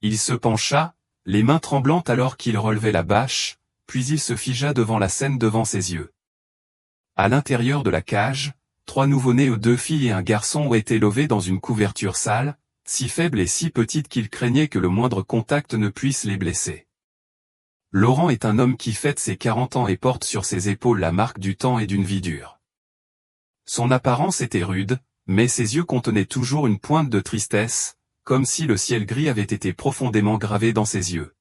Il se pencha, les mains tremblantes alors qu'il relevait la bâche, puis il se figea devant la scène devant ses yeux. À l'intérieur de la cage, 3 nouveau-nés, 2 filles et un garçon étaient levés dans une couverture sale, si faible et si petite qu'il craignait que le moindre contact ne puisse les blesser. Laurent est un homme qui fête ses 40 ans et porte sur ses épaules la marque du temps et d'une vie dure. Son apparence était rude, mais ses yeux contenaient toujours une pointe de tristesse, comme si le ciel gris avait été profondément gravé dans ses yeux.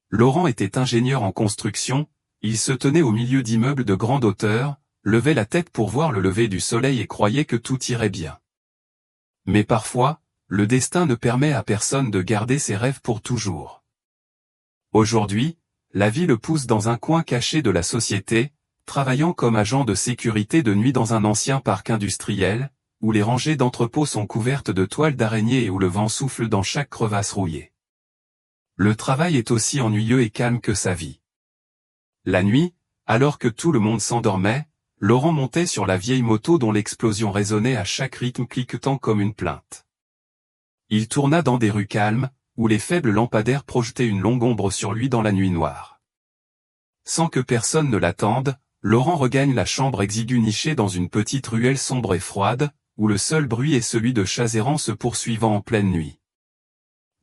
Laurent était ingénieur en construction, il se tenait au milieu d'immeubles de grande hauteur, levait la tête pour voir le lever du soleil et croyait que tout irait bien. Mais parfois, le destin ne permet à personne de garder ses rêves pour toujours. Aujourd'hui, la vie le pousse dans un coin caché de la société, travaillant comme agent de sécurité de nuit dans un ancien parc industriel, où les rangées d'entrepôts sont couvertes de toiles d'araignée et où le vent souffle dans chaque crevasse rouillée. Le travail est aussi ennuyeux et calme que sa vie. La nuit, alors que tout le monde s'endormait, Laurent montait sur la vieille moto dont l'explosion résonnait à chaque rythme cliquetant comme une plainte. Il tourna dans des rues calmes, où les faibles lampadaires projetaient une longue ombre sur lui dans la nuit noire. Sans que personne ne l'attende, Laurent regagne la chambre exiguë nichée dans une petite ruelle sombre et froide, où le seul bruit est celui de chats errants se poursuivant en pleine nuit.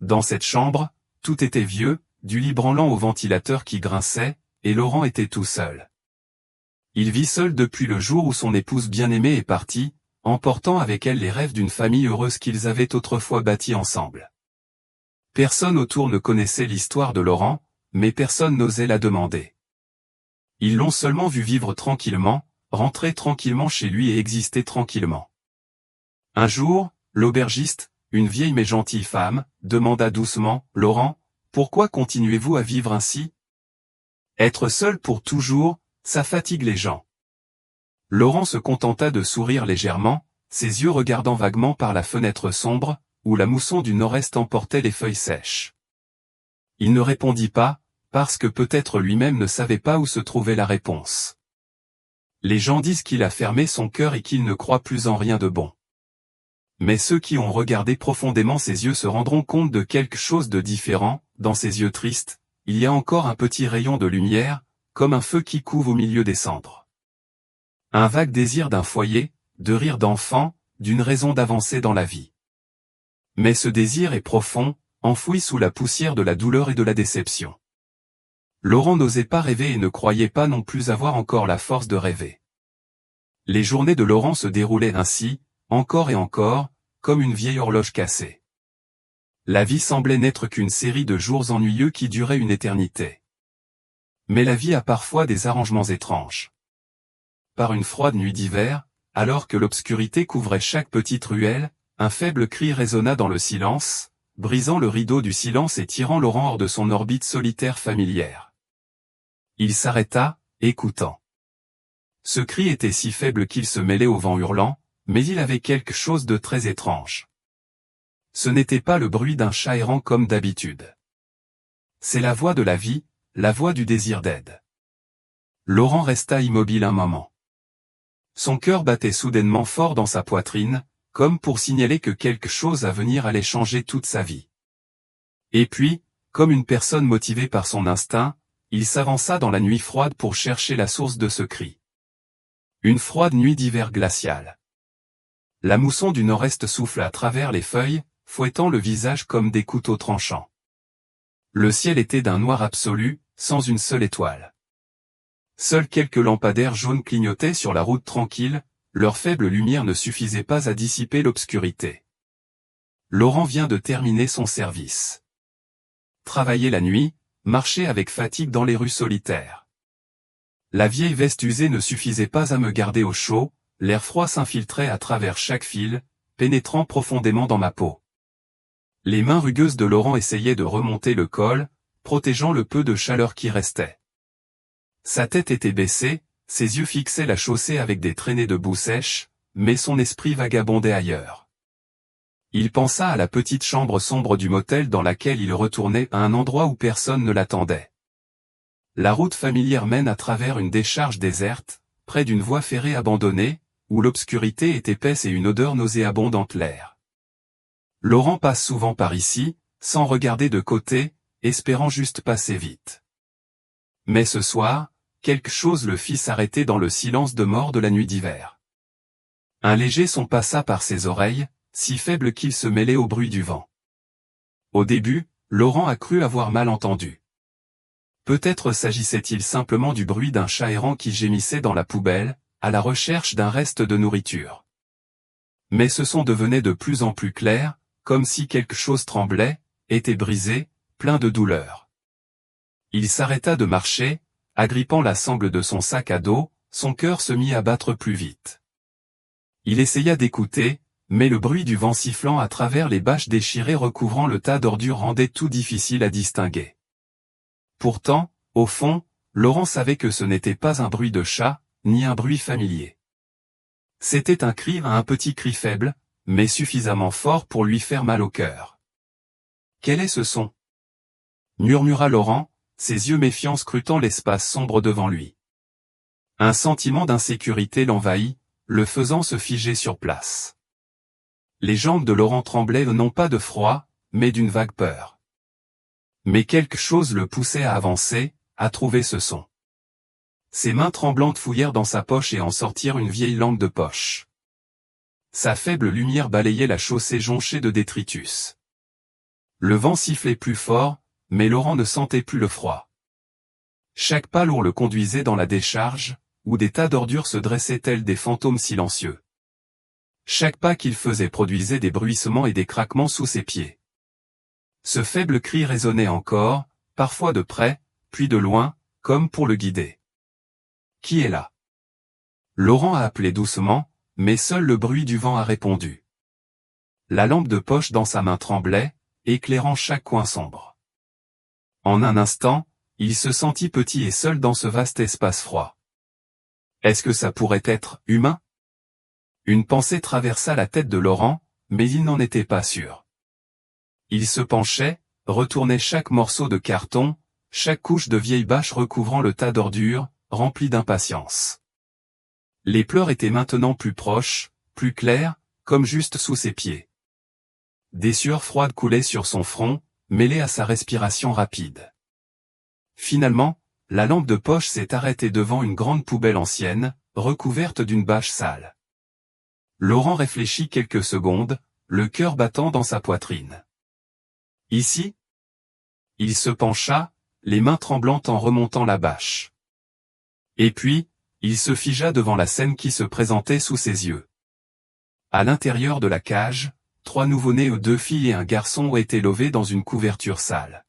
Dans cette chambre, tout était vieux, du lit branlant au ventilateur qui grinçait, et Laurent était tout seul. Il vit seul depuis le jour où son épouse bien-aimée est partie, emportant avec elle les rêves d'une famille heureuse qu'ils avaient autrefois bâtie ensemble. Personne autour ne connaissait l'histoire de Laurent, mais personne n'osait la demander. Ils l'ont seulement vu vivre tranquillement, rentrer tranquillement chez lui et exister tranquillement. Un jour, l'aubergiste, une vieille mais gentille femme, demanda doucement, « Laurent, pourquoi continuez-vous à vivre ainsi ? Être seul pour toujours, ça fatigue les gens. » Laurent se contenta de sourire légèrement, ses yeux regardant vaguement par la fenêtre sombre, où la mousson du nord-est emportait les feuilles sèches. Il ne répondit pas, parce que peut-être lui-même ne savait pas où se trouvait la réponse. Les gens disent qu'il a fermé son cœur et qu'il ne croit plus en rien de bon. Mais ceux qui ont regardé profondément ses yeux se rendront compte de quelque chose de différent, dans ses yeux tristes, il y a encore un petit rayon de lumière, comme un feu qui couve au milieu des cendres. Un vague désir d'un foyer, de rire d'enfant, d'une raison d'avancer dans la vie. Mais ce désir est profond, enfoui sous la poussière de la douleur et de la déception. Laurent n'osait pas rêver et ne croyait pas non plus avoir encore la force de rêver. Les journées de Laurent se déroulaient ainsi, encore et encore, comme une vieille horloge cassée. La vie semblait n'être qu'une série de jours ennuyeux qui duraient une éternité. Mais la vie a parfois des arrangements étranges. Par une froide nuit d'hiver, alors que l'obscurité couvrait chaque petite ruelle, un faible cri résonna dans le silence, brisant le rideau du silence et tirant Laurent hors de son orbite solitaire familière. Il s'arrêta, écoutant. Ce cri était si faible qu'il se mêlait au vent hurlant, mais il avait quelque chose de très étrange. Ce n'était pas le bruit d'un chat errant comme d'habitude. C'est la voix de la vie, la voix du désir d'aide. Laurent resta immobile un moment. Son cœur battait soudainement fort dans sa poitrine, comme pour signaler que quelque chose à venir allait changer toute sa vie. Et puis, comme une personne motivée par son instinct, il s'avança dans la nuit froide pour chercher la source de ce cri. Une froide nuit d'hiver glacial. La mousson du nord-est souffla à travers les feuilles, fouettant le visage comme des couteaux tranchants. Le ciel était d'un noir absolu, sans une seule étoile. Seuls quelques lampadaires jaunes clignotaient sur la route tranquille, leur faible lumière ne suffisait pas à dissiper l'obscurité. Laurent vient de terminer son service. Travailler la nuit, marcher avec fatigue dans les rues solitaires. La vieille veste usée ne suffisait pas à me garder au chaud, l'air froid s'infiltrait à travers chaque fil, pénétrant profondément dans ma peau. Les mains rugueuses de Laurent essayaient de remonter le col, protégeant le peu de chaleur qui restait. Sa tête était baissée, ses yeux fixaient la chaussée avec des traînées de boue sèche, mais son esprit vagabondait ailleurs. Il pensa à la petite chambre sombre du motel dans laquelle il retournait à un endroit où personne ne l'attendait. La route familière mène à travers une décharge déserte, près d'une voie ferrée abandonnée, où l'obscurité est épaisse et une odeur nauséabonde hante l'air. Laurent passe souvent par ici, sans regarder de côté, espérant juste passer vite. Mais ce soir, quelque chose le fit s'arrêter dans le silence de mort de la nuit d'hiver. Un léger son passa par ses oreilles, si faible qu'il se mêlait au bruit du vent. Au début, Laurent a cru avoir mal entendu. Peut-être s'agissait-il simplement du bruit d'un chat errant qui gémissait dans la poubelle, à la recherche d'un reste de nourriture. Mais ce son devenait de plus en plus clair, comme si quelque chose tremblait, était brisé, plein de douleur. Il s'arrêta de marcher, agrippant la sangle de son sac à dos, son cœur se mit à battre plus vite. Il essaya d'écouter, mais le bruit du vent sifflant à travers les bâches déchirées recouvrant le tas d'ordures rendait tout difficile à distinguer. Pourtant, au fond, Laurent savait que ce n'était pas un bruit de chat, ni un bruit familier. C'était un petit cri faible, mais suffisamment fort pour lui faire mal au cœur. « Quel est ce son » murmura Laurent, ses yeux méfiants scrutant l'espace sombre devant lui. Un sentiment d'insécurité l'envahit, le faisant se figer sur place. Les jambes de Laurent tremblaient non pas de froid, mais d'une vague peur. Mais quelque chose le poussait à avancer, à trouver ce son. Ses mains tremblantes fouillèrent dans sa poche et en sortirent une vieille lampe de poche. Sa faible lumière balayait la chaussée jonchée de détritus. Le vent sifflait plus fort, mais Laurent ne sentait plus le froid. Chaque pas lourd le conduisait dans la décharge, où des tas d'ordures se dressaient tels des fantômes silencieux. Chaque pas qu'il faisait produisait des bruissements et des craquements sous ses pieds. Ce faible cri résonnait encore, parfois de près, puis de loin, comme pour le guider. « Qui est là » Laurent a appelé doucement, mais seul le bruit du vent a répondu. La lampe de poche dans sa main tremblait, éclairant chaque coin sombre. En un instant, il se sentit petit et seul dans ce vaste espace froid. Est-ce que ça pourrait être humain? Une pensée traversa la tête de Laurent, mais il n'en était pas sûr. Il se penchait, retournait chaque morceau de carton, chaque couche de vieille bâche recouvrant le tas d'ordures, rempli d'impatience. Les pleurs étaient maintenant plus proches, plus clairs, comme juste sous ses pieds. Des sueurs froides coulaient sur son front, mêlées à sa respiration rapide. Finalement, la lampe de poche s'est arrêtée devant une grande poubelle ancienne, recouverte d'une bâche sale. Laurent réfléchit quelques secondes, le cœur battant dans sa poitrine. Ici? Il se pencha, les mains tremblantes en remontant la bâche. Et puis, il se figea devant la scène qui se présentait sous ses yeux. À l'intérieur de la cage, 3 nouveau-nés, 2 filles et un garçon étaient levés dans une couverture sale.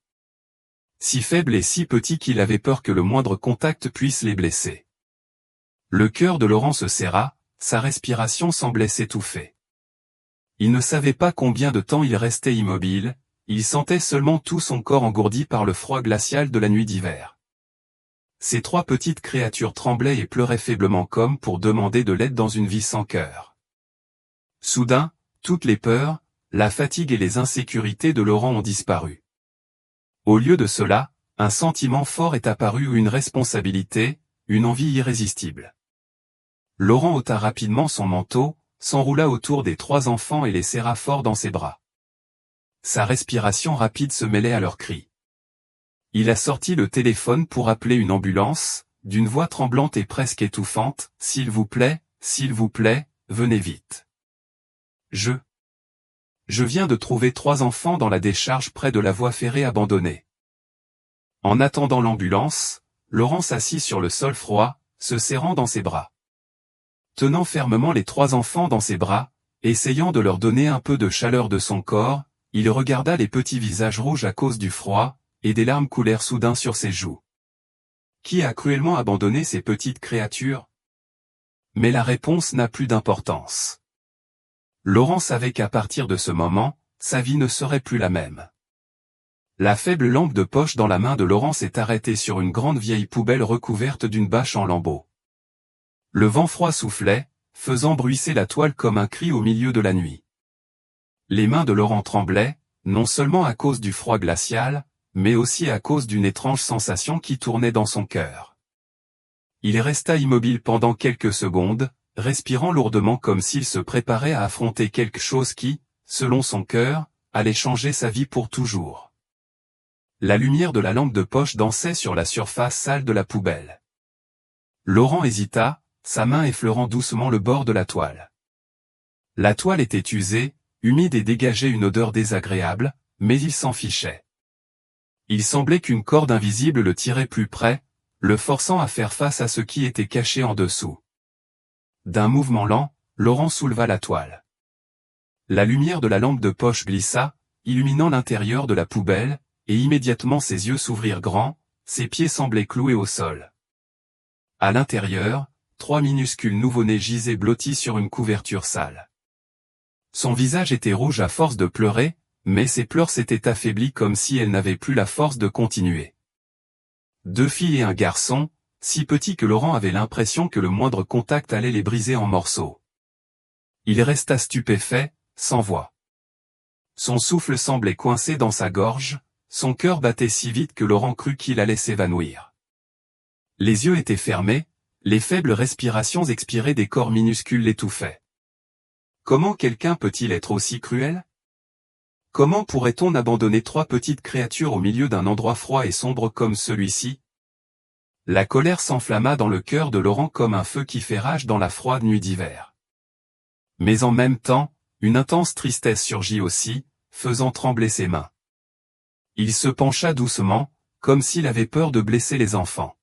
Si faibles et si petits qu'il avait peur que le moindre contact puisse les blesser. Le cœur de Laurent se serra, sa respiration semblait s'étouffer. Il ne savait pas combien de temps il restait immobile, il sentait seulement tout son corps engourdi par le froid glacial de la nuit d'hiver. Ces 3 petites créatures tremblaient et pleuraient faiblement comme pour demander de l'aide dans une vie sans cœur. Soudain, toutes les peurs, la fatigue et les insécurités de Laurent ont disparu. Au lieu de cela, un sentiment fort est apparu ou une responsabilité, une envie irrésistible. Laurent ôta rapidement son manteau, s'enroula autour des 3 enfants et les serra fort dans ses bras. Sa respiration rapide se mêlait à leurs cris. Il a sorti le téléphone pour appeler une ambulance, d'une voix tremblante et presque étouffante, « S'il vous plaît, venez vite. Je viens de trouver 3 enfants dans la décharge près de la voie ferrée abandonnée. » En attendant l'ambulance, Laurent s'assit sur le sol froid, se serrant dans ses bras. Tenant fermement les 3 enfants dans ses bras, essayant de leur donner un peu de chaleur de son corps, il regarda les petits visages rouges à cause du froid, et des larmes coulèrent soudain sur ses joues. Qui a cruellement abandonné ces petites créatures? Mais la réponse n'a plus d'importance. Laurent savait qu'à partir de ce moment, sa vie ne serait plus la même. La faible lampe de poche dans la main de Laurent s'est arrêtée sur une grande vieille poubelle recouverte d'une bâche en lambeaux. Le vent froid soufflait, faisant bruisser la toile comme un cri au milieu de la nuit. Les mains de Laurent tremblaient, non seulement à cause du froid glacial, mais aussi à cause d'une étrange sensation qui tournait dans son cœur. Il resta immobile pendant quelques secondes, respirant lourdement comme s'il se préparait à affronter quelque chose qui, selon son cœur, allait changer sa vie pour toujours. La lumière de la lampe de poche dansait sur la surface sale de la poubelle. Laurent hésita, sa main effleurant doucement le bord de la toile. La toile était usée, humide et dégageait une odeur désagréable, mais il s'en fichait. Il semblait qu'une corde invisible le tirait plus près, le forçant à faire face à ce qui était caché en dessous. D'un mouvement lent, Laurent souleva la toile. La lumière de la lampe de poche glissa, illuminant l'intérieur de la poubelle, et immédiatement ses yeux s'ouvrirent grands, ses pieds semblaient cloués au sol. À l'intérieur, 3 minuscules nouveau-nés gisaient blottis sur une couverture sale. Son visage était rouge à force de pleurer, mais ses pleurs s'étaient affaiblis comme si elle n'avait plus la force de continuer. 2 filles et un garçon, si petits que Laurent avait l'impression que le moindre contact allait les briser en morceaux. Il resta stupéfait, sans voix. Son souffle semblait coincé dans sa gorge, son cœur battait si vite que Laurent crut qu'il allait s'évanouir. Les yeux étaient fermés, les faibles respirations expirées des corps minuscules l'étouffaient. Comment quelqu'un peut-il être aussi cruel? Comment pourrait-on abandonner 3 petites créatures au milieu d'un endroit froid et sombre comme celui-ci? La colère s'enflamma dans le cœur de Laurent comme un feu qui fait rage dans la froide nuit d'hiver. Mais en même temps, une intense tristesse surgit aussi, faisant trembler ses mains. Il se pencha doucement, comme s'il avait peur de blesser les enfants.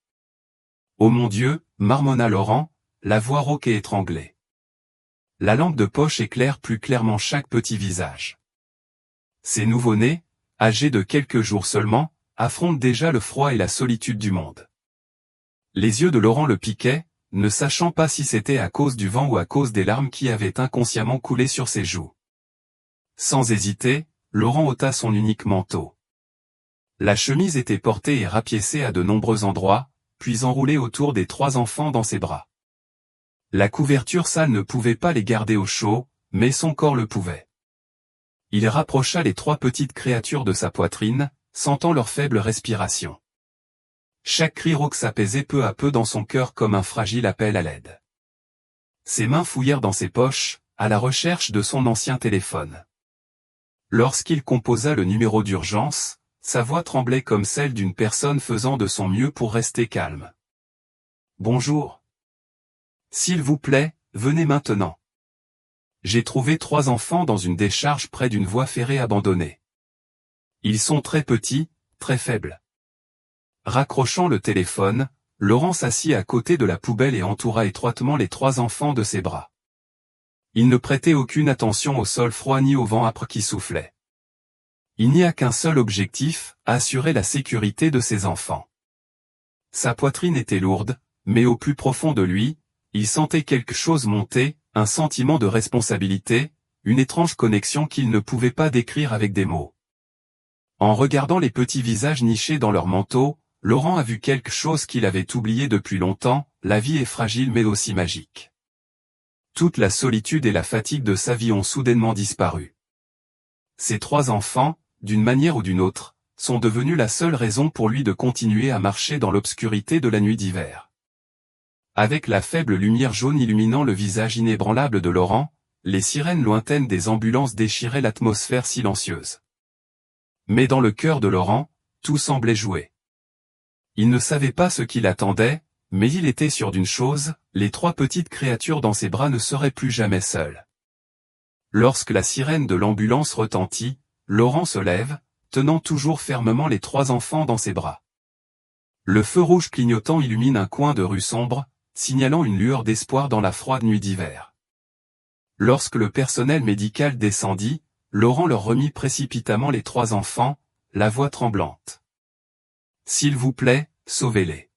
« Oh mon Dieu !» marmonna Laurent, la voix rauque et étranglée. La lampe de poche éclaire plus clairement chaque petit visage. Ces nouveau-nés, âgés de quelques jours seulement, affrontent déjà le froid et la solitude du monde. Les yeux de Laurent le piquaient, ne sachant pas si c'était à cause du vent ou à cause des larmes qui avaient inconsciemment coulé sur ses joues. Sans hésiter, Laurent ôta son unique manteau. La chemise était portée et rapiécée à de nombreux endroits, puis enroulée autour des 3 enfants dans ses bras. La couverture sale ne pouvait pas les garder au chaud, mais son corps le pouvait. Il rapprocha les 3 petites créatures de sa poitrine, sentant leur faible respiration. Chaque cri rauque s'apaisait peu à peu dans son cœur comme un fragile appel à l'aide. Ses mains fouillèrent dans ses poches, à la recherche de son ancien téléphone. Lorsqu'il composa le numéro d'urgence, sa voix tremblait comme celle d'une personne faisant de son mieux pour rester calme. « Bonjour. S'il vous plaît, venez maintenant. J'ai trouvé 3 enfants dans une décharge près d'une voie ferrée abandonnée. Ils sont très petits, très faibles. » Raccrochant le téléphone, Laurent s'assit à côté de la poubelle et entoura étroitement les 3 enfants de ses bras. Il ne prêtait aucune attention au sol froid ni au vent âpre qui soufflait. Il n'y a qu'un seul objectif, assurer la sécurité de ses enfants. Sa poitrine était lourde, mais au plus profond de lui, il sentait quelque chose monter, un sentiment de responsabilité, une étrange connexion qu'il ne pouvait pas décrire avec des mots. En regardant les petits visages nichés dans leur manteau, Laurent a vu quelque chose qu'il avait oublié depuis longtemps, la vie est fragile mais aussi magique. Toute la solitude et la fatigue de sa vie ont soudainement disparu. Ses 3 enfants, d'une manière ou d'une autre, sont devenus la seule raison pour lui de continuer à marcher dans l'obscurité de la nuit d'hiver. Avec la faible lumière jaune illuminant le visage inébranlable de Laurent, les sirènes lointaines des ambulances déchiraient l'atmosphère silencieuse. Mais dans le cœur de Laurent, tout semblait jouer. Il ne savait pas ce qui l'attendait, mais il était sûr d'une chose, les 3 petites créatures dans ses bras ne seraient plus jamais seules. Lorsque la sirène de l'ambulance retentit, Laurent se lève, tenant toujours fermement les 3 enfants dans ses bras. Le feu rouge clignotant illumine un coin de rue sombre, signalant une lueur d'espoir dans la froide nuit d'hiver. Lorsque le personnel médical descendit, Laurent leur remit précipitamment les 3 enfants, la voix tremblante. « S'il vous plaît, sauvez-les. »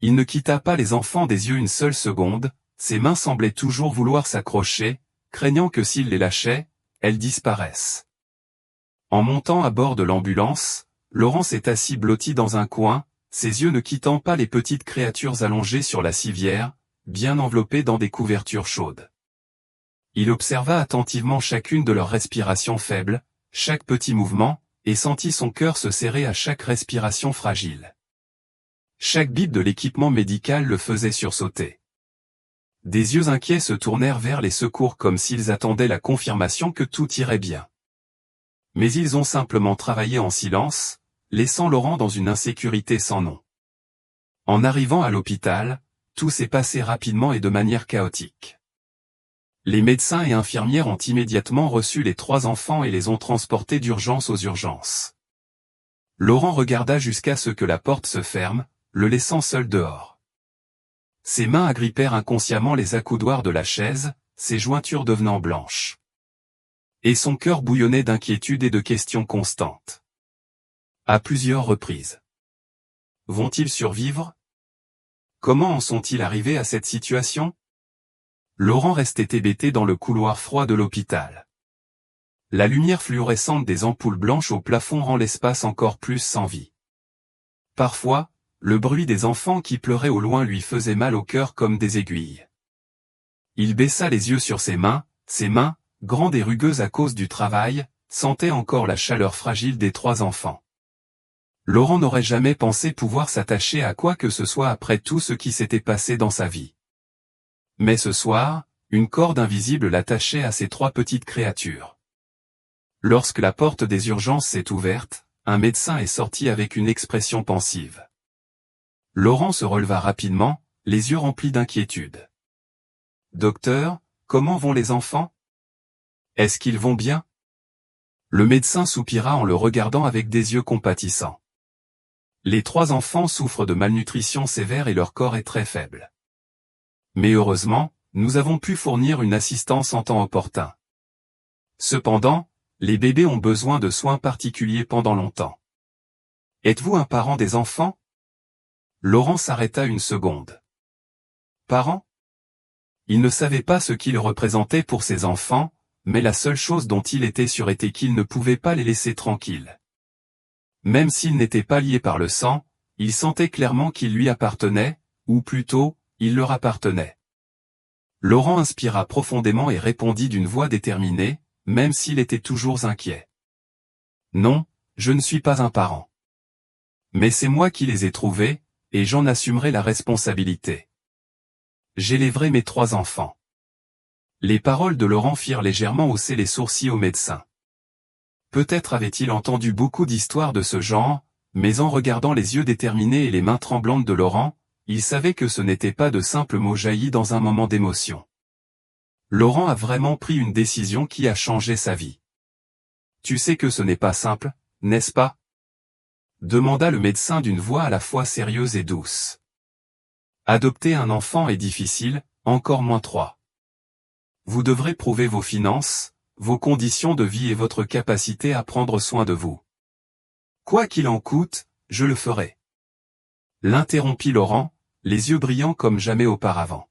Il ne quitta pas les enfants des yeux une seule seconde, ses mains semblaient toujours vouloir s'accrocher, craignant que s'il les lâchait, elles disparaissent. En montant à bord de l'ambulance, Laurent s'est assis blotti dans un coin, ses yeux ne quittant pas les petites créatures allongées sur la civière, bien enveloppées dans des couvertures chaudes. Il observa attentivement chacune de leurs respirations faibles, chaque petit mouvement, et sentit son cœur se serrer à chaque respiration fragile. Chaque bip de l'équipement médical le faisait sursauter. Des yeux inquiets se tournèrent vers les secours comme s'ils attendaient la confirmation que tout irait bien. Mais ils ont simplement travaillé en silence, laissant Laurent dans une insécurité sans nom. En arrivant à l'hôpital, tout s'est passé rapidement et de manière chaotique. Les médecins et infirmières ont immédiatement reçu les 3 enfants et les ont transportés d'urgence aux urgences. Laurent regarda jusqu'à ce que la porte se ferme, le laissant seul dehors. Ses mains agrippèrent inconsciemment les accoudoirs de la chaise, ses jointures devenant blanches. Et son cœur bouillonnait d'inquiétude et de questions constantes. À plusieurs reprises. Vont-ils survivre? Comment en sont-ils arrivés à cette situation? Laurent restait hébété dans le couloir froid de l'hôpital. La lumière fluorescente des ampoules blanches au plafond rend l'espace encore plus sans vie. Parfois, le bruit des enfants qui pleuraient au loin lui faisait mal au cœur comme des aiguilles. Il baissa les yeux sur ses mains, grandes et rugueuses à cause du travail, sentait encore la chaleur fragile des 3 enfants. Laurent n'aurait jamais pensé pouvoir s'attacher à quoi que ce soit après tout ce qui s'était passé dans sa vie. Mais ce soir, une corde invisible l'attachait à ces 3 petites créatures. Lorsque la porte des urgences s'est ouverte, un médecin est sorti avec une expression pensive. Laurent se releva rapidement, les yeux remplis d'inquiétude. « Docteur, comment vont les enfants? Est-ce qu'ils vont bien ?» Le médecin soupira en le regardant avec des yeux compatissants. Les 3 enfants souffrent de malnutrition sévère et leur corps est très faible. Mais heureusement, nous avons pu fournir une assistance en temps opportun. Cependant, les bébés ont besoin de soins particuliers pendant longtemps. Êtes-vous un parent des enfants? Laurent s'arrêta une seconde. Parent? Il ne savait pas ce qu'il représentait pour ses enfants, mais la seule chose dont il était sûr était qu'il ne pouvait pas les laisser tranquilles. Même s'ils n'étaient pas liés par le sang, il sentait clairement qu'ils lui appartenaient, ou plutôt, il leur appartenait. Laurent inspira profondément et répondit d'une voix déterminée, même s'il était toujours inquiet. Non, je ne suis pas un parent. Mais c'est moi qui les ai trouvés, et j'en assumerai la responsabilité. J'élèverai mes 3 enfants. Les paroles de Laurent firent légèrement hausser les sourcils au médecin. Peut-être avait-il entendu beaucoup d'histoires de ce genre, mais en regardant les yeux déterminés et les mains tremblantes de Laurent, il savait que ce n'étaient pas de simples mots jaillis dans un moment d'émotion. Laurent a vraiment pris une décision qui a changé sa vie. Tu sais que ce n'est pas simple, n'est-ce pas? Demanda le médecin d'une voix à la fois sérieuse et douce. Adopter un enfant est difficile, encore moins 3. Vous devrez prouver vos finances, vos conditions de vie et votre capacité à prendre soin de vous. Quoi qu'il en coûte, je le ferai. L'interrompit Laurent, les yeux brillants comme jamais auparavant.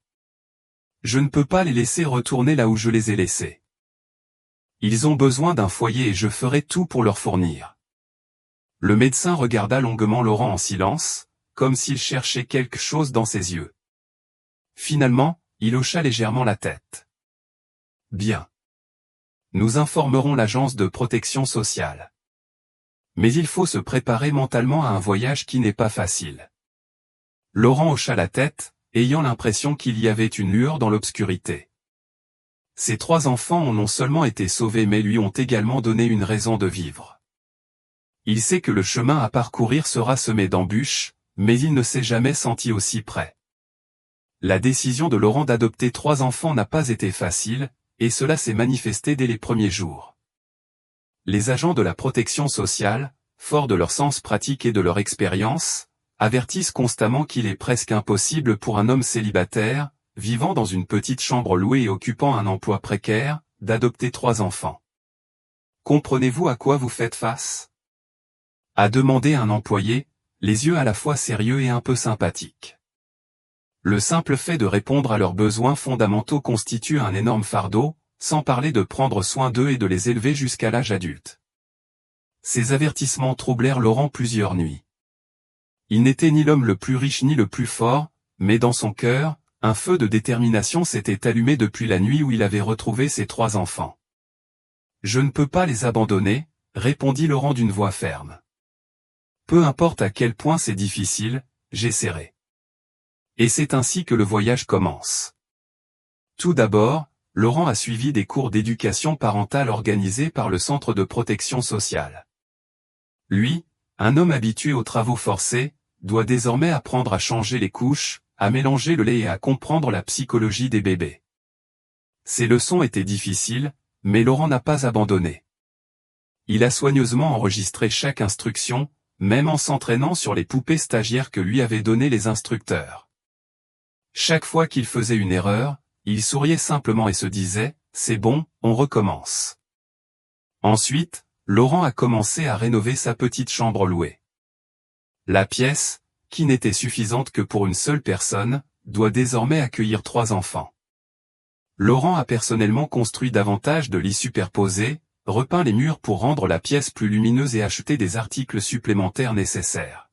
Je ne peux pas les laisser retourner là où je les ai laissés. Ils ont besoin d'un foyer et je ferai tout pour leur fournir. Le médecin regarda longuement Laurent en silence, comme s'il cherchait quelque chose dans ses yeux. Finalement, il hocha légèrement la tête. Bien. Nous informerons l'agence de protection sociale. Mais il faut se préparer mentalement à un voyage qui n'est pas facile. Laurent hocha la tête, ayant l'impression qu'il y avait une lueur dans l'obscurité. Ces 3 enfants ont non seulement été sauvés mais lui ont également donné une raison de vivre. Il sait que le chemin à parcourir sera semé d'embûches, mais il ne s'est jamais senti aussi près. La décision de Laurent d'adopter 3 enfants n'a pas été facile, et cela s'est manifesté dès les premiers jours. Les agents de la protection sociale, forts de leur sens pratique et de leur expérience, avertissent constamment qu'il est presque impossible pour un homme célibataire, vivant dans une petite chambre louée et occupant un emploi précaire, d'adopter 3 enfants. Comprenez-vous à quoi vous faites face? A demandé un employé, les yeux à la fois sérieux et un peu sympathiques. Le simple fait de répondre à leurs besoins fondamentaux constitue un énorme fardeau, sans parler de prendre soin d'eux et de les élever jusqu'à l'âge adulte. Ces avertissements troublèrent Laurent plusieurs nuits. Il n'était ni l'homme le plus riche ni le plus fort, mais dans son cœur, un feu de détermination s'était allumé depuis la nuit où il avait retrouvé ses 3 enfants. « Je ne peux pas les abandonner », répondit Laurent d'une voix ferme. « Peu importe à quel point c'est difficile, j'essaierai. » Et c'est ainsi que le voyage commence. Tout d'abord, Laurent a suivi des cours d'éducation parentale organisés par le Centre de protection sociale. Lui, un homme habitué aux travaux forcés, doit désormais apprendre à changer les couches, à mélanger le lait et à comprendre la psychologie des bébés. Ces leçons étaient difficiles, mais Laurent n'a pas abandonné. Il a soigneusement enregistré chaque instruction, même en s'entraînant sur les poupées stagiaires que lui avaient données les instructeurs. Chaque fois qu'il faisait une erreur, il souriait simplement et se disait « C'est bon, on recommence ». Ensuite, Laurent a commencé à rénover sa petite chambre louée. La pièce, qui n'était suffisante que pour une seule personne, doit désormais accueillir 3 enfants. Laurent a personnellement construit davantage de lits superposés, repeint les murs pour rendre la pièce plus lumineuse et acheté des articles supplémentaires nécessaires.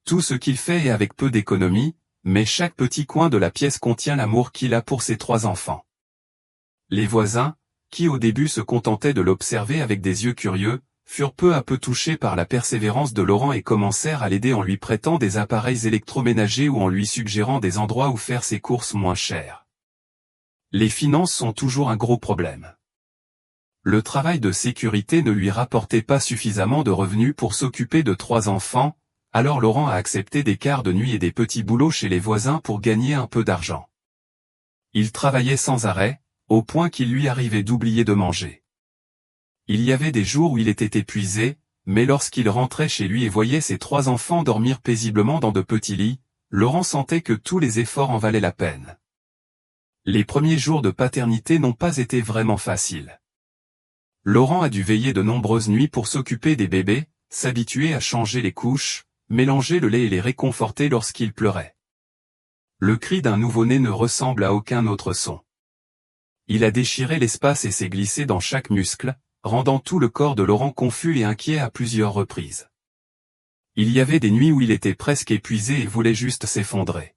Tout ce qu'il fait est avec peu d'économie, mais chaque petit coin de la pièce contient l'amour qu'il a pour ses 3 enfants. Les voisins, qui au début se contentaient de l'observer avec des yeux curieux, furent peu à peu touchés par la persévérance de Laurent et commencèrent à l'aider en lui prêtant des appareils électroménagers ou en lui suggérant des endroits où faire ses courses moins chères. Les finances sont toujours un gros problème. Le travail de sécurité ne lui rapportait pas suffisamment de revenus pour s'occuper de 3 enfants, alors Laurent a accepté des quarts de nuit et des petits boulots chez les voisins pour gagner un peu d'argent. Il travaillait sans arrêt, au point qu'il lui arrivait d'oublier de manger. Il y avait des jours où il était épuisé, mais lorsqu'il rentrait chez lui et voyait ses 3 enfants dormir paisiblement dans de petits lits, Laurent sentait que tous les efforts en valaient la peine. Les premiers jours de paternité n'ont pas été vraiment faciles. Laurent a dû veiller de nombreuses nuits pour s'occuper des bébés, s'habituer à changer les couches, mélanger le lait et les réconforter lorsqu'ils pleuraient. Le cri d'un nouveau-né ne ressemble à aucun autre son. Il a déchiré l'espace et s'est glissé dans chaque muscle, rendant tout le corps de Laurent confus et inquiet à plusieurs reprises. Il y avait des nuits où il était presque épuisé et voulait juste s'effondrer.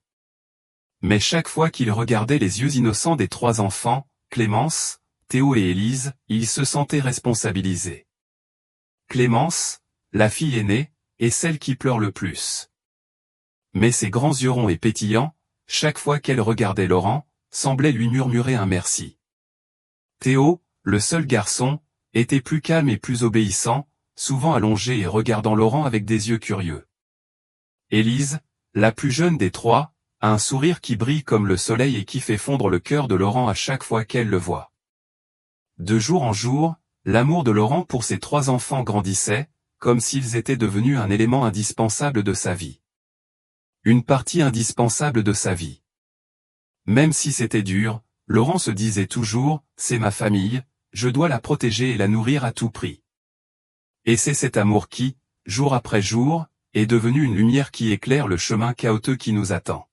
Mais chaque fois qu'il regardait les yeux innocents des 3 enfants, Clémence, Théo et Élise, il se sentait responsabilisé. Clémence, la fille aînée, est celle qui pleure le plus. Mais ses grands yeux ronds et pétillants, chaque fois qu'elle regardait Laurent, semblaient lui murmurer un merci. Théo, le seul garçon, était plus calme et plus obéissant, souvent allongé et regardant Laurent avec des yeux curieux. Élise, la plus jeune des 3, a un sourire qui brille comme le soleil et qui fait fondre le cœur de Laurent à chaque fois qu'elle le voit. De jour en jour, l'amour de Laurent pour ses 3 enfants grandissait, comme s'ils étaient devenus un élément indispensable de sa vie. Une partie indispensable de sa vie. Même si c'était dur, Laurent se disait toujours, c'est ma famille, je dois la protéger et la nourrir à tout prix. Et c'est cet amour qui, jour après jour, est devenu une lumière qui éclaire le chemin chaotique qui nous attend.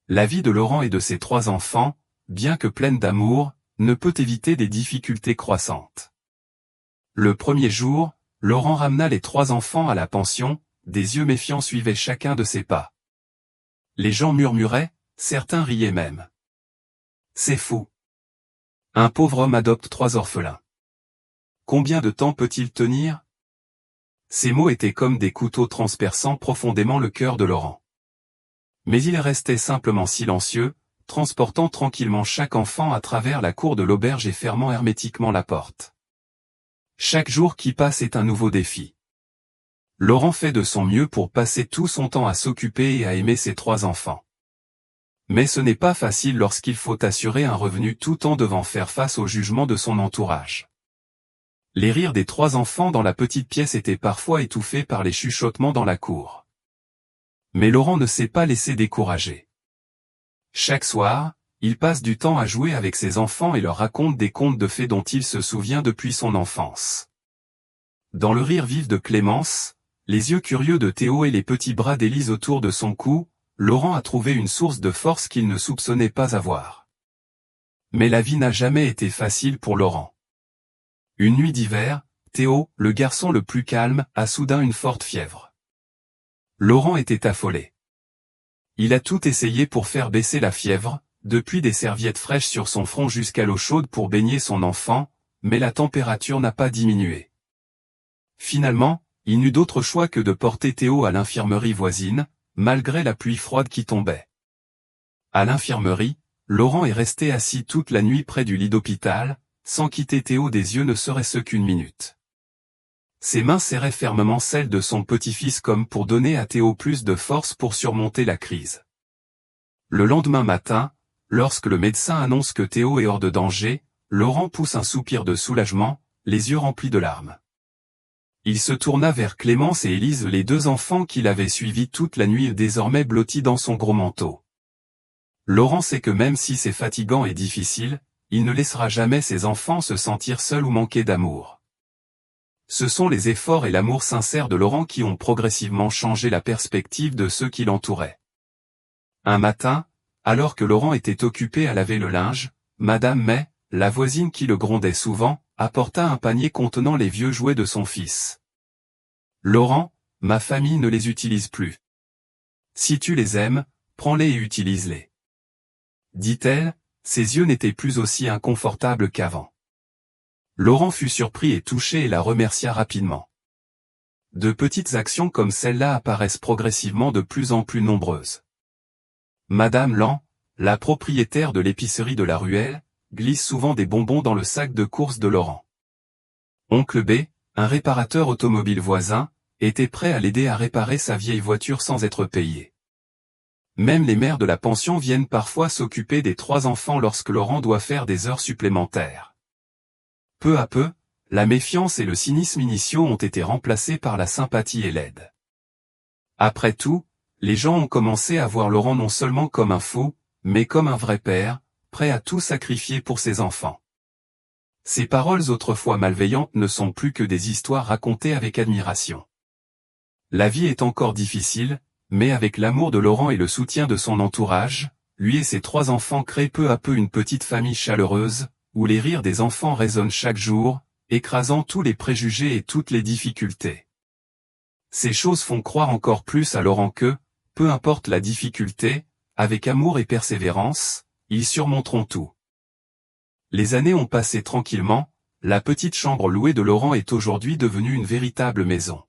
La vie de Laurent et de ses 3 enfants, bien que pleine d'amour, ne peut éviter des difficultés croissantes. Le premier jour, Laurent ramena les 3 enfants à la pension, des yeux méfiants suivaient chacun de ses pas. Les gens murmuraient, certains riaient même. C'est fou. Un pauvre homme adopte 3 orphelins. Combien de temps peut-il tenir? Ces mots étaient comme des couteaux transperçant profondément le cœur de Laurent. Mais il restait simplement silencieux, transportant tranquillement chaque enfant à travers la cour de l'auberge et fermant hermétiquement la porte. Chaque jour qui passe est un nouveau défi. Laurent fait de son mieux pour passer tout son temps à s'occuper et à aimer ses 3 enfants. Mais ce n'est pas facile lorsqu'il faut assurer un revenu tout en devant faire face au jugement de son entourage. Les rires des 3 enfants dans la petite pièce étaient parfois étouffés par les chuchotements dans la cour. Mais Laurent ne s'est pas laissé décourager. Chaque soir, il passe du temps à jouer avec ses enfants et leur raconte des contes de fées dont il se souvient depuis son enfance. Dans le rire vif de Clémence, les yeux curieux de Théo et les petits bras d'Élise autour de son cou, Laurent a trouvé une source de force qu'il ne soupçonnait pas avoir. Mais la vie n'a jamais été facile pour Laurent. Une nuit d'hiver, Théo, le garçon le plus calme, a soudain une forte fièvre. Laurent était affolé. Il a tout essayé pour faire baisser la fièvre, depuis des serviettes fraîches sur son front jusqu'à l'eau chaude pour baigner son enfant, mais la température n'a pas diminué. Finalement, il n'eut d'autre choix que de porter Théo à l'infirmerie voisine, malgré la pluie froide qui tombait. À l'infirmerie, Laurent est resté assis toute la nuit près du lit d'hôpital, sans quitter Théo des yeux ne serait-ce qu'une minute. Ses mains serraient fermement celles de son petit-fils comme pour donner à Théo plus de force pour surmonter la crise. Le lendemain matin, lorsque le médecin annonce que Théo est hors de danger, Laurent pousse un soupir de soulagement, les yeux remplis de larmes. Il se tourna vers Clémence et Élise, les deux enfants qu'il avait suivis toute la nuit désormais blottis dans son gros manteau. Laurent sait que même si c'est fatigant et difficile, il ne laissera jamais ses enfants se sentir seuls ou manquer d'amour. Ce sont les efforts et l'amour sincère de Laurent qui ont progressivement changé la perspective de ceux qui l'entouraient. Un matin, alors que Laurent était occupé à laver le linge, Madame May, la voisine qui le grondait souvent, apporta un panier contenant les vieux jouets de son fils. « Laurent, ma famille ne les utilise plus. Si tu les aimes, prends-les et utilise-les. » dit-elle, ses yeux n'étaient plus aussi inconfortables qu'avant. Laurent fut surpris et touché et la remercia rapidement. De petites actions comme celle-là apparaissent progressivement de plus en plus nombreuses. Madame Lan, la propriétaire de l'épicerie de la ruelle, glisse souvent des bonbons dans le sac de course de Laurent. Oncle B, un réparateur automobile voisin, était prêt à l'aider à réparer sa vieille voiture sans être payé. Même les mères de la pension viennent parfois s'occuper des 3 enfants lorsque Laurent doit faire des heures supplémentaires. Peu à peu, la méfiance et le cynisme initiaux ont été remplacés par la sympathie et l'aide. Après tout, les gens ont commencé à voir Laurent non seulement comme un fou, mais comme un vrai père, prêt à tout sacrifier pour ses enfants. Ces paroles autrefois malveillantes ne sont plus que des histoires racontées avec admiration. La vie est encore difficile, mais avec l'amour de Laurent et le soutien de son entourage, lui et ses 3 enfants créent peu à peu une petite famille chaleureuse, où les rires des enfants résonnent chaque jour, écrasant tous les préjugés et toutes les difficultés. Ces choses font croire encore plus à Laurent que, peu importe la difficulté, avec amour et persévérance, ils surmonteront tout. Les années ont passé tranquillement, la petite chambre louée de Laurent est aujourd'hui devenue une véritable maison.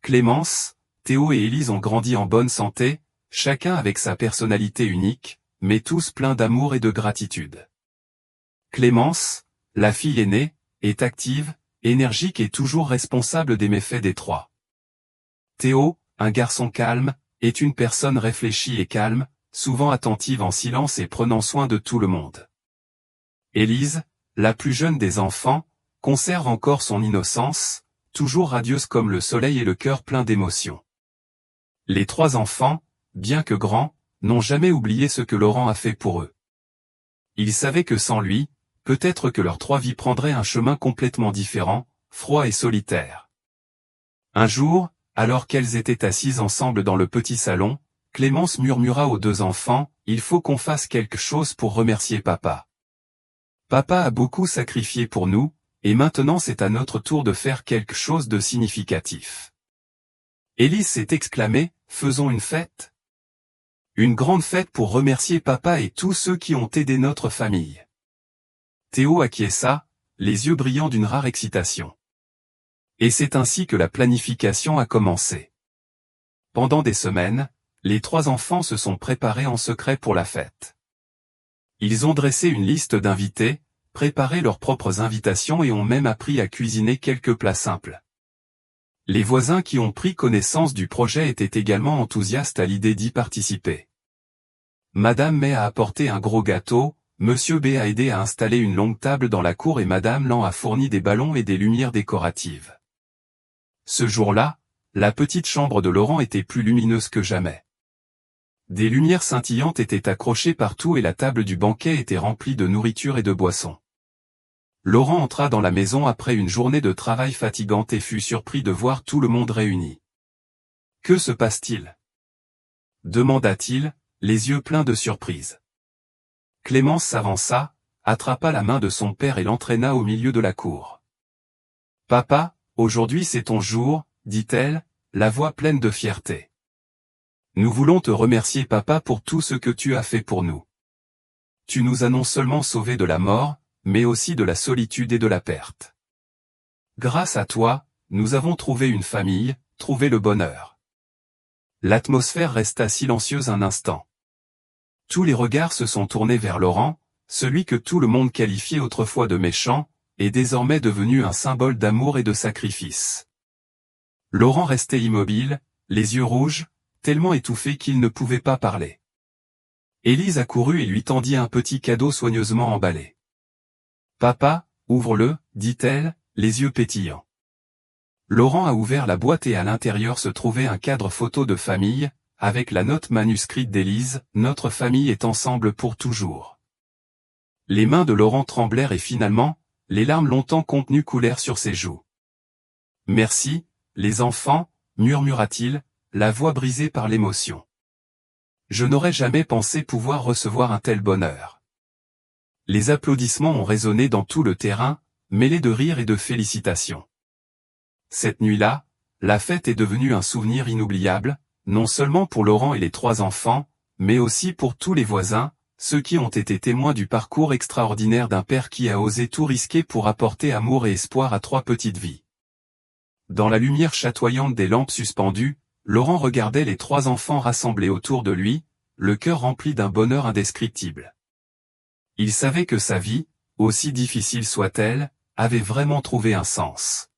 Clémence, Théo et Élise ont grandi en bonne santé, chacun avec sa personnalité unique, mais tous pleins d'amour et de gratitude. Clémence, la fille aînée, est active, énergique et toujours responsable des méfaits des 3. Théo, un garçon calme, est une personne réfléchie et calme, souvent attentive en silence et prenant soin de tout le monde. Élise, la plus jeune des enfants, conserve encore son innocence, toujours radieuse comme le soleil et le cœur plein d'émotions. Les 3 enfants, bien que grands, n'ont jamais oublié ce que Laurent a fait pour eux. Ils savaient que sans lui, peut-être que leurs 3 vies prendraient un chemin complètement différent, froid et solitaire. Un jour, alors qu'elles étaient assises ensemble dans le petit salon, Clémence murmura aux 2 enfants, « Il faut qu'on fasse quelque chose pour remercier papa. Papa a beaucoup sacrifié pour nous, et maintenant c'est à notre tour de faire quelque chose de significatif. » Élise s'est exclamée, « Faisons une fête. Une grande fête pour remercier papa et tous ceux qui ont aidé notre famille. » Théo acquiesça, les yeux brillants d'une rare excitation. Et c'est ainsi que la planification a commencé. Pendant des semaines, les 3 enfants se sont préparés en secret pour la fête. Ils ont dressé une liste d'invités, préparé leurs propres invitations et ont même appris à cuisiner quelques plats simples. Les voisins qui ont pris connaissance du projet étaient également enthousiastes à l'idée d'y participer. Madame May a apporté un gros gâteau, Monsieur B a aidé à installer une longue table dans la cour et Madame Lan a fourni des ballons et des lumières décoratives. Ce jour-là, la petite chambre de Laurent était plus lumineuse que jamais. Des lumières scintillantes étaient accrochées partout et la table du banquet était remplie de nourriture et de boissons. Laurent entra dans la maison après une journée de travail fatigante et fut surpris de voir tout le monde réuni. « Que se passe-t-il » demanda-t-il, les yeux pleins de surprise. Clémence s'avança, attrapa la main de son père et l'entraîna au milieu de la cour. « Papa, aujourd'hui c'est ton jour, » dit-elle, la voix pleine de fierté. « Nous voulons te remercier papa pour tout ce que tu as fait pour nous. Tu nous as non seulement sauvés de la mort, mais aussi de la solitude et de la perte. Grâce à toi, nous avons trouvé une famille, trouvé le bonheur. » L'atmosphère resta silencieuse un instant. Tous les regards se sont tournés vers Laurent, celui que tout le monde qualifiait autrefois de méchant, est désormais devenu un symbole d'amour et de sacrifice. Laurent restait immobile, les yeux rouges, tellement étouffé qu'il ne pouvait pas parler. Élise accourut et lui tendit un petit cadeau soigneusement emballé. « Papa, ouvre-le, dit-elle, les yeux pétillants. Laurent a ouvert la boîte et à l'intérieur se trouvait un cadre photo de famille, avec la note manuscrite d'Élise, « Notre famille est ensemble pour toujours ». Les mains de Laurent tremblèrent et finalement, les larmes longtemps contenues coulèrent sur ses joues. « Merci, les enfants, murmura-t-il, la voix brisée par l'émotion. Je n'aurais jamais pensé pouvoir recevoir un tel bonheur. Les applaudissements ont résonné dans tout le terrain, mêlés de rires et de félicitations. Cette nuit-là, la fête est devenue un souvenir inoubliable, non seulement pour Laurent et les 3 enfants, mais aussi pour tous les voisins, ceux qui ont été témoins du parcours extraordinaire d'un père qui a osé tout risquer pour apporter amour et espoir à 3 petites vies. Dans la lumière chatoyante des lampes suspendues, Laurent regardait les 3 enfants rassemblés autour de lui, le cœur rempli d'un bonheur indescriptible. Il savait que sa vie, aussi difficile soit-elle, avait vraiment trouvé un sens.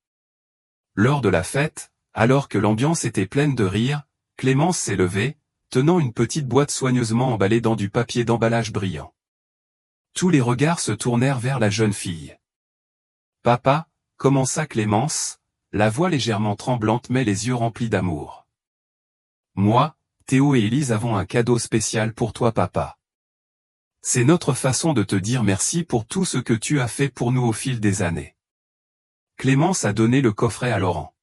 Lors de la fête, alors que l'ambiance était pleine de rire, Clémence s'est levée, tenant une petite boîte soigneusement emballée dans du papier d'emballage brillant. Tous les regards se tournèrent vers la jeune fille. « Papa » commença Clémence, la voix légèrement tremblante mais les yeux remplis d'amour. « Moi, Théo et Élise avons un cadeau spécial pour toi papa. C'est notre façon de te dire merci pour tout ce que tu as fait pour nous au fil des années. » Clémence a donné le coffret à Laurent.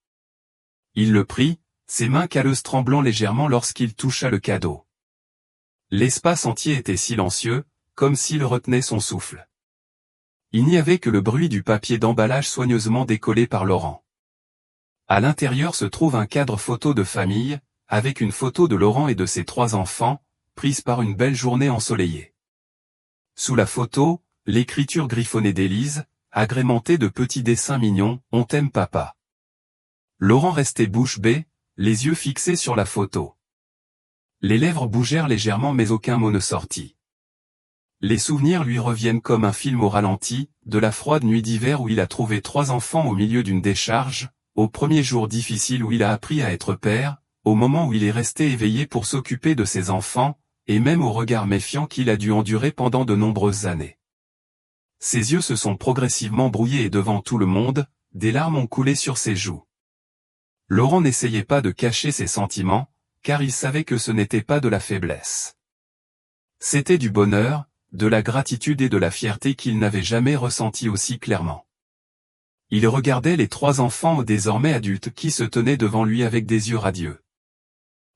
Il le prit, ses mains calleuses tremblant légèrement lorsqu'il toucha le cadeau. L'espace entier était silencieux, comme s'il retenait son souffle. Il n'y avait que le bruit du papier d'emballage soigneusement décollé par Laurent. À l'intérieur se trouve un cadre photo de famille, avec une photo de Laurent et de ses 3 enfants, prise par une belle journée ensoleillée. Sous la photo, l'écriture griffonnée d'Élise, agrémentée de petits dessins mignons, « On t'aime papa ». Laurent restait bouche bée, les yeux fixés sur la photo. Les lèvres bougèrent légèrement mais aucun mot ne sortit. Les souvenirs lui reviennent comme un film au ralenti, de la froide nuit d'hiver où il a trouvé 3 enfants au milieu d'une décharge, au premier jour difficile où il a appris à être père, au moment où il est resté éveillé pour s'occuper de ses enfants, et même au regard méfiant qu'il a dû endurer pendant de nombreuses années. Ses yeux se sont progressivement brouillés et devant tout le monde, des larmes ont coulé sur ses joues. Laurent n'essayait pas de cacher ses sentiments, car il savait que ce n'était pas de la faiblesse. C'était du bonheur, de la gratitude et de la fierté qu'il n'avait jamais ressenti aussi clairement. Il regardait les 3 enfants désormais adultes qui se tenaient devant lui avec des yeux radieux.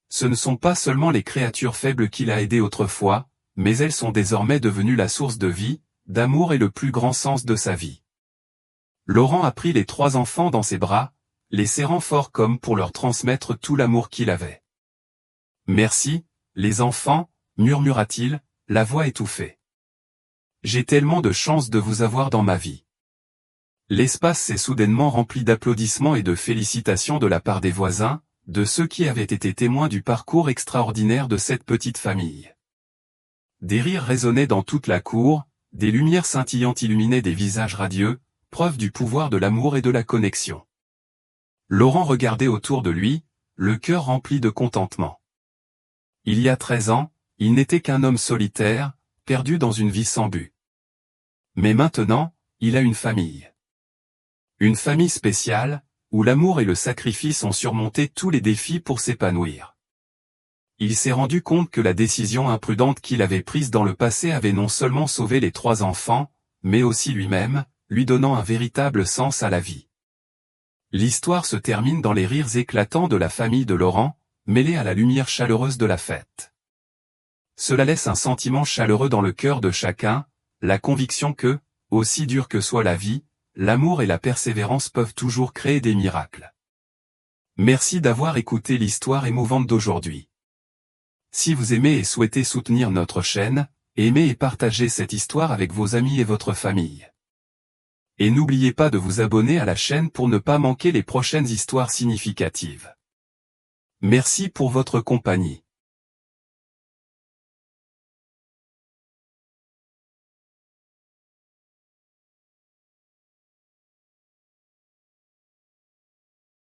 Ce ne sont pas seulement les créatures faibles qu'il a aidées autrefois, mais elles sont désormais devenues la source de vie, d'amour et le plus grand sens de sa vie. Laurent a pris les 3 enfants dans ses bras, les serrant fort comme pour leur transmettre tout l'amour qu'il avait. « Merci, les enfants » murmura-t-il, la voix étouffée. « J'ai tellement de chance de vous avoir dans ma vie. » L'espace s'est soudainement rempli d'applaudissements et de félicitations de la part des voisins, de ceux qui avaient été témoins du parcours extraordinaire de cette petite famille. Des rires résonnaient dans toute la cour, des lumières scintillantes illuminaient des visages radieux, preuve du pouvoir de l'amour et de la connexion. Laurent regardait autour de lui, le cœur rempli de contentement. Il y a 13 ans, il n'était qu'un homme solitaire, perdu dans une vie sans but. Mais maintenant, il a une famille. Une famille spéciale, où l'amour et le sacrifice ont surmonté tous les défis pour s'épanouir. Il s'est rendu compte que la décision imprudente qu'il avait prise dans le passé avait non seulement sauvé les 3 enfants, mais aussi lui-même, lui donnant un véritable sens à la vie. L'histoire se termine dans les rires éclatants de la famille de Laurent, mêlés à la lumière chaleureuse de la fête. Cela laisse un sentiment chaleureux dans le cœur de chacun, la conviction que, aussi dure que soit la vie, l'amour et la persévérance peuvent toujours créer des miracles. Merci d'avoir écouté l'histoire émouvante d'aujourd'hui. Si vous aimez et souhaitez soutenir notre chaîne, aimez et partagez cette histoire avec vos amis et votre famille. Et n'oubliez pas de vous abonner à la chaîne pour ne pas manquer les prochaines histoires significatives. Merci pour votre compagnie.